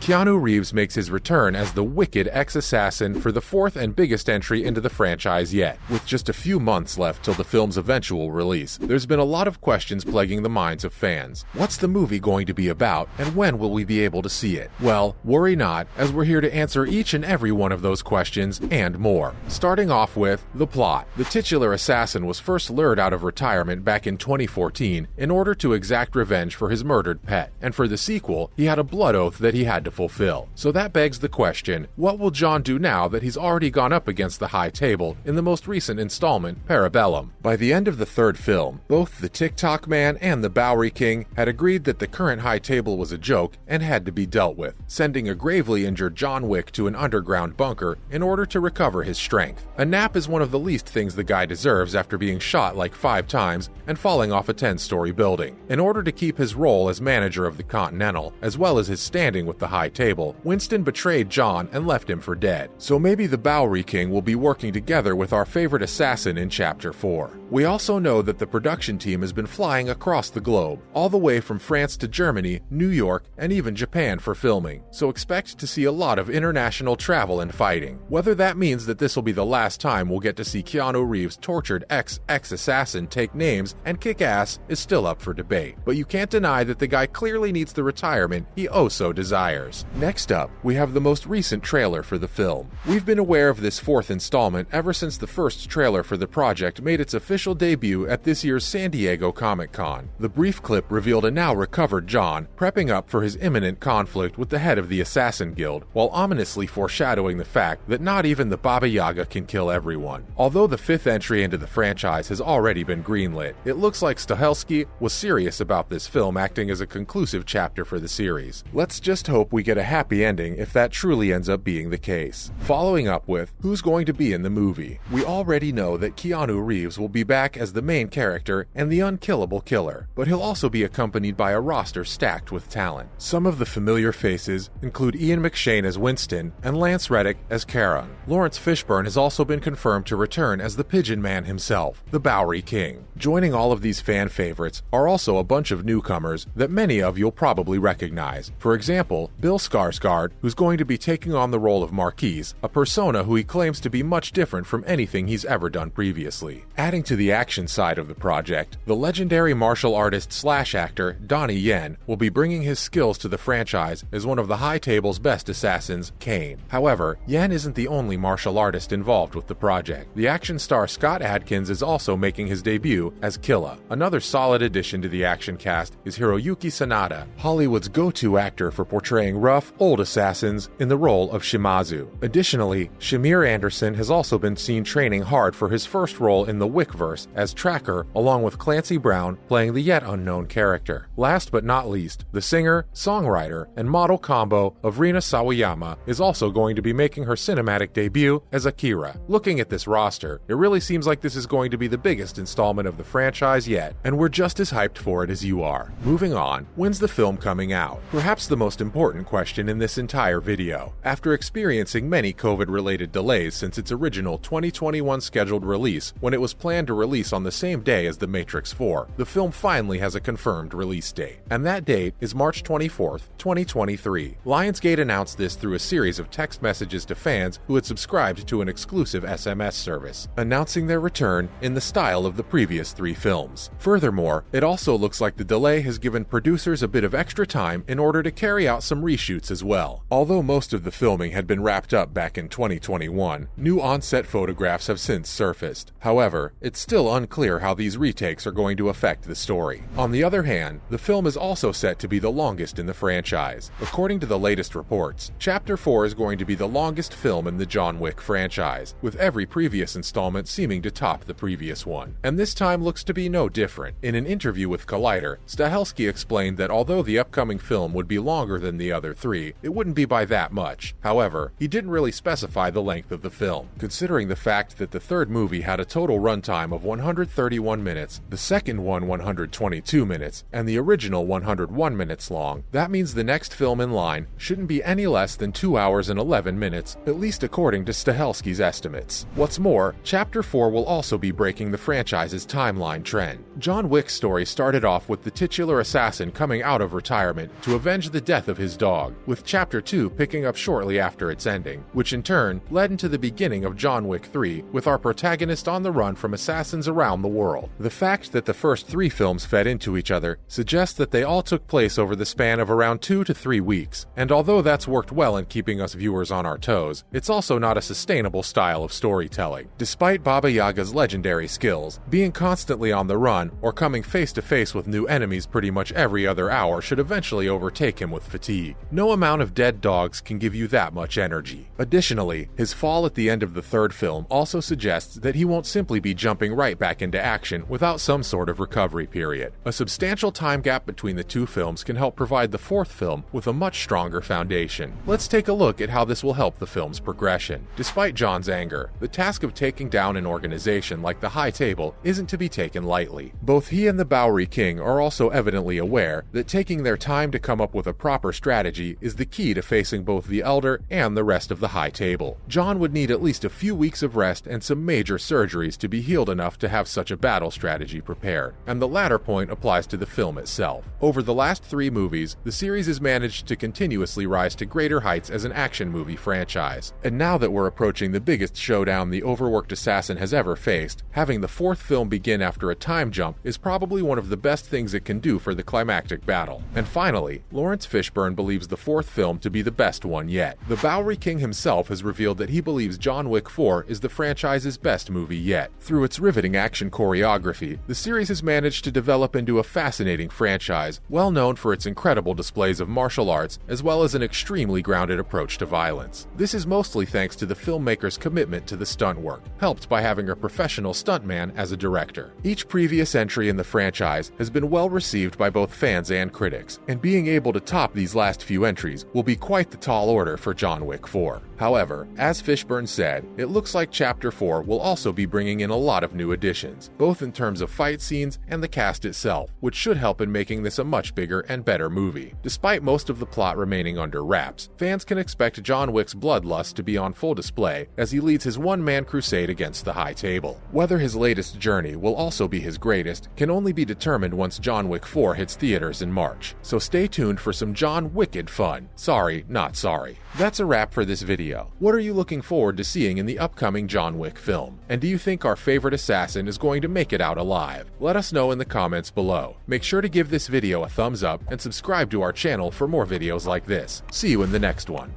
Keanu Reeves makes his return as the wicked ex-assassin for the fourth and biggest entry into the franchise yet. With just a few months left till the film's eventual release, there's been a lot of questions plaguing the minds of fans. What's the movie going to be about, and when will we be able to see it? Well, worry not, as we're here to answer each and every one of those questions and more. Starting off with the plot. The titular assassin was first lured out of retirement back in 2014 in order to exact revenge for his murdered pet, and for the sequel, he had a blood oath that he had to fulfill. So that begs the question, what will John do now that he's already gone up against the high table in the most recent installment, Parabellum? By the end of the third film, both the TikTok man and the Bowery King had agreed that the current high table was a joke and had to be dealt with, sending a gravely injured John Wick to an underground bunker in order to recover his strength. A nap is one of the least things the guy deserves after being shot like 5 times and falling off a 10-story building. In order to keep his role as manager of the Continental, as well as his standing with the high table, Winston betrayed John and left him for dead. So maybe the Bowery King will be working together with our favorite assassin in Chapter 4. We also know that the production team has been flying across the globe, all the way from France to Germany, New York, and even Japan for filming, so expect to see a lot of international travel and fighting. Whether that means that this will be the last time we'll get to see Keanu Reeves' tortured ex-assassin take names and kick ass is still up for debate, but you can't deny that the guy clearly needs the retirement he oh so desires. Next up, we have the most recent trailer for the film. We've been aware of this fourth installment ever since the first trailer for the project made its official debut at this year's San Diego Comic-Con. The brief clip revealed a now recovered John prepping up for his imminent conflict with the head of the Assassin Guild, while ominously foreshadowing the fact that not even the Baba Yaga can kill everyone. Although the fifth entry into the franchise has already been greenlit, it looks like Stahelski was serious about this film acting as a conclusive chapter for the series. Let's just hope we get a happy ending if that truly ends up being the case. Following up with who's going to be in the movie. We already know that Keanu Reeves will be back as the main character and the unkillable killer, but he'll also be accompanied by a roster stacked with talent. Some of the familiar faces include Ian McShane as Winston and Lance Reddick as Charon. Lawrence Fishburne has also been confirmed to return as the Pigeon Man himself, the Bowery King. Joining all of these fan favorites are also a bunch of newcomers that many of you'll probably recognize. For example, Bill Skarsgård, who's going to be taking on the role of Marquise, a persona who he claims to be much different from anything he's ever done previously. Adding to the action side of the project, the legendary martial artist/actor Donnie Yen will be bringing his skills to the franchise as one of the high table's best assassins, Kane. However, Yen isn't the only martial artist involved with the project. The action star Scott Adkins is also making his debut as Killa. Another solid addition to the action cast is Hiroyuki Sanada, Hollywood's go-to actor for portraying rough, old assassins in the role of Shimazu. Additionally, Shamir Anderson has also been seen training hard for his first role in the Wickverse as Tracker, along with Clancy Brown playing the yet unknown character. Last but not least, the singer, songwriter, and model combo of Rina Sawayama is also going to be making her cinematic debut as Akira. Looking at this roster, it really seems like this is going to be the biggest installment of the franchise yet, and we're just as hyped for it as you are. Moving on, when's the film coming out? Perhaps the most important question in this entire video. After experiencing many COVID-related delays since its original 2021 scheduled release, when it was planned to release on the same day as The Matrix 4, the film finally has a confirmed release date. And that date is March 24th, 2023. Lionsgate announced this through a series of text messages to fans who had subscribed to an exclusive SMS service, announcing their return in the style of the previous 3 films. Furthermore, it also looks like the delay has given producers a bit of extra time in order to carry out some reshoots as well. Although most of the filming had been wrapped up back in 2021, new on-set photographs have since surfaced. However, it's still unclear how these retakes are going to affect the story. On the other hand, the film is also set to be the longest in the franchise. According to the latest reports, Chapter 4 is going to be the longest film in the John Wick franchise, with every previous installment seeming to top the previous one. And this time looks to be no different. In an interview with Collider, Stahelski explained that although the upcoming film would be longer than the other 3, it wouldn't be by that much. However, he didn't really specify the length of the film. Considering the fact that the third movie had a total runtime of 131 minutes, the second one 122 minutes, and the original 101 minutes long, that means the next film in line shouldn't be any less than 2 hours and 11 minutes, at least according to Stahelski's estimates. What's more, Chapter 4 will also be breaking the franchise's timeline trend. John Wick's story started off with the titular assassin coming out of retirement to avenge the death of his dog, dog, with Chapter 2 picking up shortly after its ending, which in turn led into the beginning of John Wick 3, with our protagonist on the run from assassins around the world. The fact that the first 3 films fed into each other suggests that they all took place over the span of around 2 to 3 weeks, and although that's worked well in keeping us viewers on our toes, it's also not a sustainable style of storytelling. Despite Baba Yaga's legendary skills, being constantly on the run or coming face to face with new enemies pretty much every other hour should eventually overtake him with fatigue. No amount of dead dogs can give you that much energy. Additionally, his fall at the end of the 3rd film also suggests that he won't simply be jumping right back into action without some sort of recovery period. A substantial time gap between the 2 films can help provide the 4th film with a much stronger foundation. Let's take a look at how this will help the film's progression. Despite John's anger, the task of taking down an organization like the High Table isn't to be taken lightly. Both he and the Bowery King are also evidently aware that taking their time to come up with a proper strategy is the key to facing both the Elder and the rest of the High Table. John would need at least a few weeks of rest and some major surgeries to be healed enough to have such a battle strategy prepared, and the latter point applies to the film itself. Over the last 3 movies, the series has managed to continuously rise to greater heights as an action movie franchise. And now that we're approaching the biggest showdown the overworked assassin has ever faced, having the 4th film begin after a time jump is probably one of the best things it can do for the climactic battle. And finally, Lawrence Fishburne believes the 4th film to be the best one yet. The Bowery King himself has revealed that he believes John Wick 4 is the franchise's best movie yet. Through its riveting action choreography, the series has managed to develop into a fascinating franchise, well known for its incredible displays of martial arts as well as an extremely grounded approach to violence. This is mostly thanks to the filmmaker's commitment to the stunt work, helped by having a professional stuntman as a director. Each previous entry in the franchise has been well received by both fans and critics, and being able to top these last few entries will be quite the tall order for John Wick 4. However, as Fishburne said, it looks like Chapter 4 will also be bringing in a lot of new additions, both in terms of fight scenes and the cast itself, which should help in making this a much bigger and better movie. Despite most of the plot remaining under wraps, fans can expect John Wick's bloodlust to be on full display as he leads his one-man crusade against the High Table. Whether his latest journey will also be his greatest can only be determined once John Wick 4 hits theaters in March, so stay tuned for some John Wicked fun. Sorry, not sorry. That's a wrap for this video. What are you looking forward to seeing in the upcoming John Wick film? And do you think our favorite assassin is going to make it out alive? Let us know in the comments below. Make sure to give this video a thumbs up and subscribe to our channel for more videos like this. See you in the next one.